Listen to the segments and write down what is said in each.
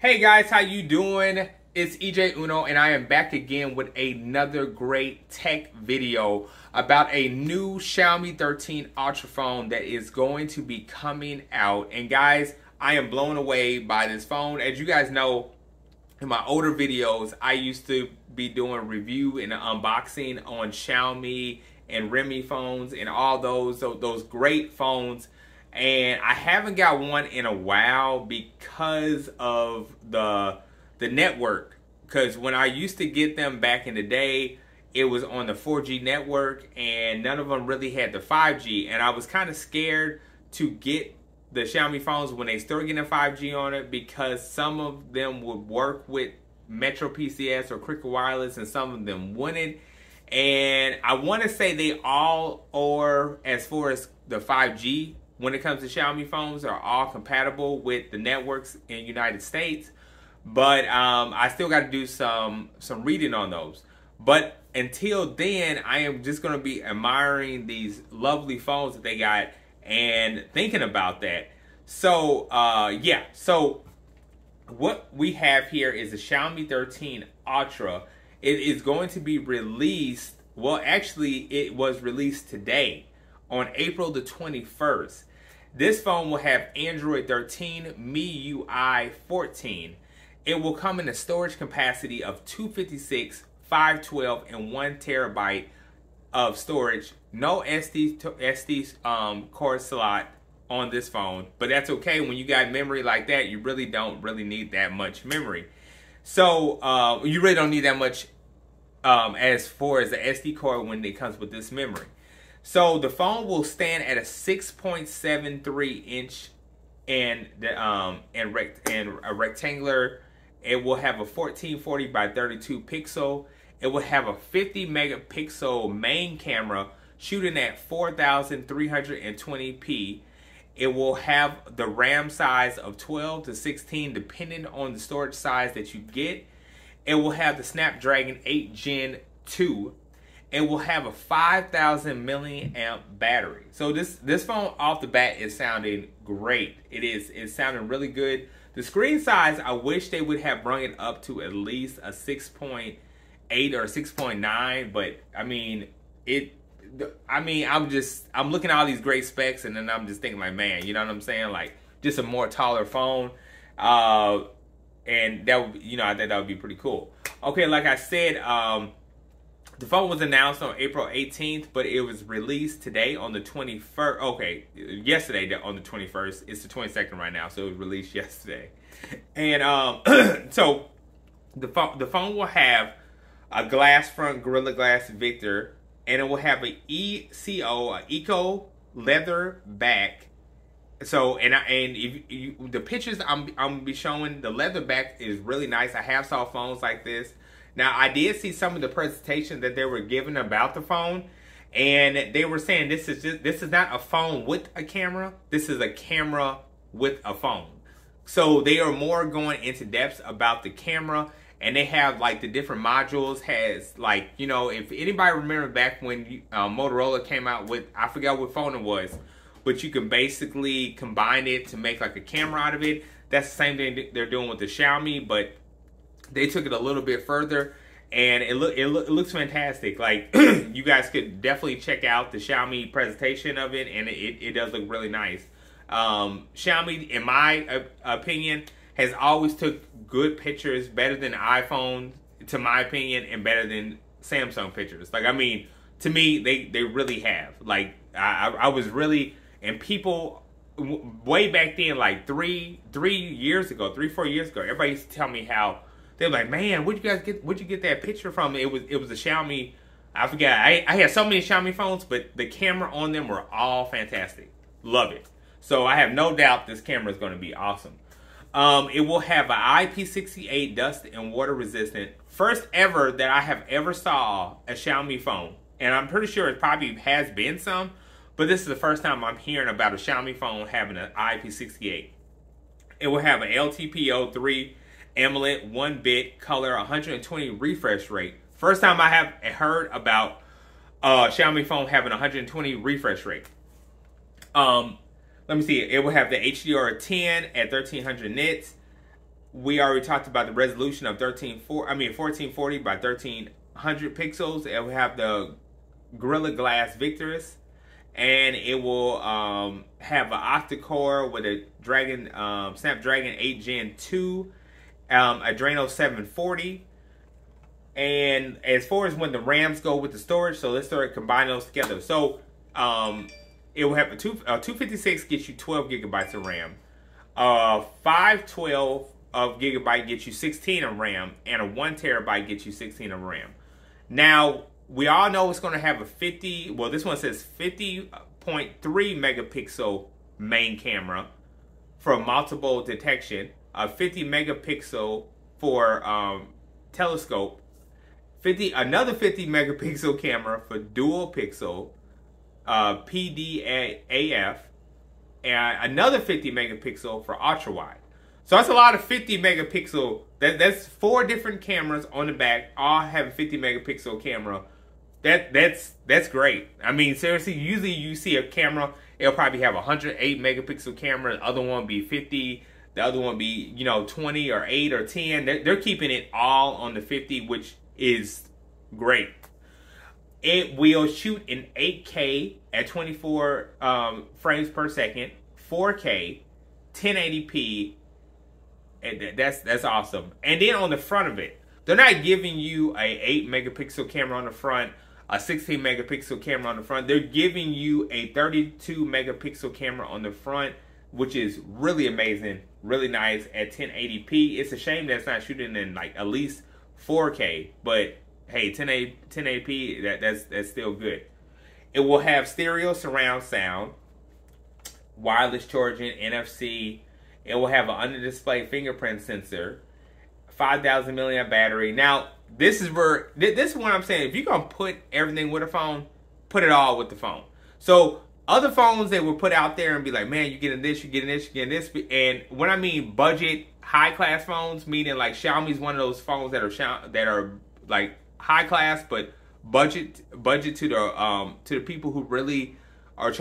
Hey guys, how you doing? It's EJ Uno and I am back again with another great tech video about a new Xiaomi 13 Ultra phone that is going to be coming out. And guys, I am blown away by this phone. As you guys know, in my older videos, I used to be doing review and unboxing on Xiaomi and Redmi phones and all those great phones. And I haven't got one in a while because of the network. Because when I used to get them back in the day, it was on the 4G network and none of them really had the 5G. And I was kind of scared to get the Xiaomi phones when they start getting 5G on it, because some of them would work with Metro PCS or Cricket Wireless and some of them wouldn't. And I want to say they all are, as far as the 5G, when it comes to Xiaomi phones, are all compatible with the networks in the United States. But I still got to do some reading on those. But until then, I am just going to be admiring these lovely phones that they got and thinking about that. So, yeah. So, what we have here is the Xiaomi 13 Ultra. It is going to be released, well, actually, it was released today on April the 21st. This phone will have Android 13, MIUI 14. It will come in a storage capacity of 256, 512, and 1 terabyte of storage. No SD card slot on this phone, but that's okay. When you got memory like that, you really don't need that much memory. So you really don't need that much as far as the SD card when it comes with this memory. So the phone will stand at a 6.73 inch and a rectangular. It will have a 1440 by 32 pixel. It will have a 50 megapixel main camera shooting at 4,320p. It will have the RAM size of 12 to 16 depending on the storage size that you get. It will have the Snapdragon 8 Gen 2. It will have a 5,000 milliamp battery. So this phone off the bat is sounding great. It's sounding really good. The screen size, I wish they would have brought it up to at least a 6.8 or 6.9, but I mean, I'm looking at all these great specs and then I'm just thinking like, man, you know what I'm saying? Like just a more taller phone. And that would, I think that would be pretty cool. Okay, like I said, the phone was announced on April 18th, but it was released today on the 21st. Okay, yesterday on the 21st. It's the 22nd right now, so it was released yesterday. And so the phone will have a glass front Gorilla Glass Victor, and it will have an eco leather back. So the pictures I'm gonna be showing, the leather back is really nice. I have saw phones like this. Now, I did see some of the presentation that they were giving about the phone, and they were saying this is not a phone with a camera. This is a camera with a phone. So they are more going into depth about the camera, and they have like the different modules. Has like, if anybody remember back when Motorola came out with, I forgot what phone it was, but you can basically combine it to make like a camera out of it. That's the same thing they're doing with the Xiaomi, but they took it a little bit further, and it looks fantastic. Like, you guys could definitely check out the Xiaomi presentation of it, and it does look really nice. Xiaomi, in my opinion, has always took good pictures, better than iPhone, to my opinion, and better than Samsung pictures. Like, I mean, to me, they really have. Like, I was really, and people way back then, like 4 years ago, everybody used to tell me how, they were like, man, where'd you get that picture from? It was a Xiaomi. I forgot. I had so many Xiaomi phones, but the camera on them were all fantastic. Love it. So I have no doubt this camera is going to be awesome. It will have an IP68 dust and water resistant. First ever that I have ever saw a Xiaomi phone. And I'm pretty sure it probably has been some, but this is the first time I'm hearing about a Xiaomi phone having an IP68. It will have an LTPO3 AMOLED 1-bit color 120 refresh rate. First time I have heard about Xiaomi phone having 120 refresh rate. Let me see. It will have the HDR10 at 1300 nits. we already talked about the resolution of 1440 by 1300 pixels. It will have the Gorilla Glass Victus, and it will have an octa-core with a Snapdragon 8 Gen 2, Adreno 740. And as far as when the RAMs go with the storage, so let's start combining those together. So it will have a 256 gets you 12 gigabytes of RAM. 512 of gigabyte gets you 16 of RAM, and a 1 terabyte gets you 16 of RAM. Now, we all know it's going to have a this one says 50.3 megapixel main camera for multiple detection, a 50 megapixel for telescope, another 50 megapixel camera for dual pixel PDAF, and another 50 megapixel for ultra wide. So that's a lot of 50 megapixel. That's 4 different cameras on the back, all have a 50 megapixel camera. That's great. I mean, seriously, usually you see a camera, it'll probably have a 108 megapixel camera, the other one be 50, the other one be 20 or 8 or 10. They're keeping it all on the 50, which is great. It will shoot in 8K at 24 frames per second, 4K, 1080p. And that's awesome. And then on the front of it, they're not giving you a 8 megapixel camera on the front, a 16 megapixel camera on the front. They're giving you a 32 megapixel camera on the front, which is really amazing, really nice at 1080p. It's a shame that it's not shooting in like at least 4K, but hey, 1080p, that's still good. It will have stereo surround sound, wireless charging, NFC. It will have an under-display fingerprint sensor, 5,000 milliamp battery. Now, this is what I'm saying. If you're going to put everything with a phone, put it all with the phone. So, other phones they will put out there and be like, man, you're getting this, you're getting this, you're getting this. And when I mean budget, high-class phones, meaning like Xiaomi's one of those phones that are like high-class, but budget to the people who really are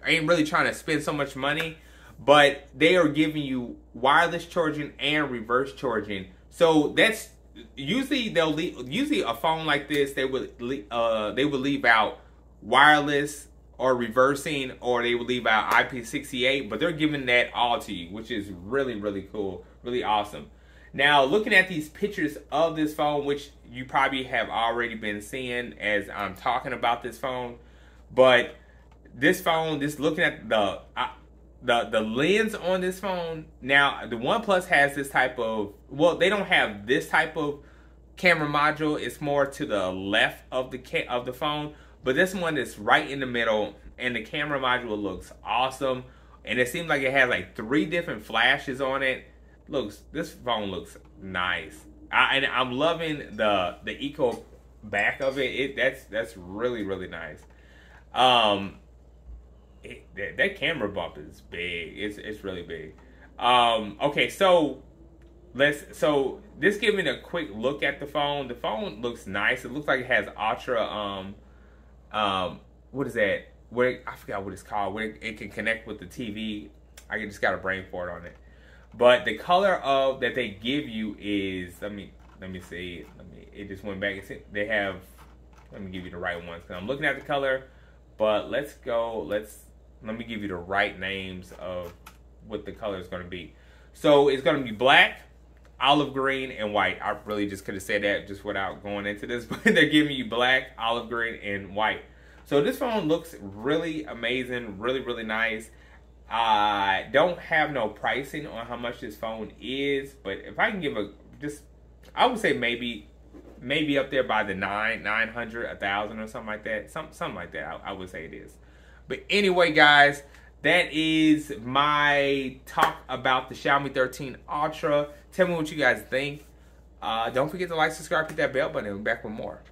ain't really trying to spend so much money. But they are giving you wireless charging and reverse charging. So that's usually usually a phone like this they would leave out wireless or reversing, or they would leave out IP68. But they're giving that all to you, which is really, really cool, really awesome. Now, looking at these pictures of this phone, which you probably have already been seeing as I'm talking about this phone, but this phone, just looking at the lens on this phone. Now, the OnePlus has this type of, well, they don't have this type of camera module. It's more to the left of the phone, but this one is right in the middle, and the camera module looks awesome. And it seems like it has like 3 different flashes on it. This phone looks nice. And I'm loving the eco back of it. That's really, really nice. That camera bump is big. It's really big. Okay, so just giving a quick look at the phone. The phone looks nice. It looks like it has ultra what is that? I forgot what it's called. Where it can connect with the TV. I just got a brain fart on it. But the color that they give you is, let me see. It just went back. They have, let me give you the right ones because I'm looking at the color. But let me give you the right names of what the color is going to be. So it's going to be black, olive green, and white. I really just could have said that just without going into this, but they're giving you black, olive green, and white. So this phone looks really amazing, really, really nice. I don't have no pricing on how much this phone is, but if I can give I would say maybe up there by the 900, 1,000 or something like that. Something like that, I would say it is. But anyway, guys, that is my talk about the Xiaomi 13 Ultra. Tell me what you guys think. Don't forget to like, subscribe, hit that bell button, and we'll be back with more.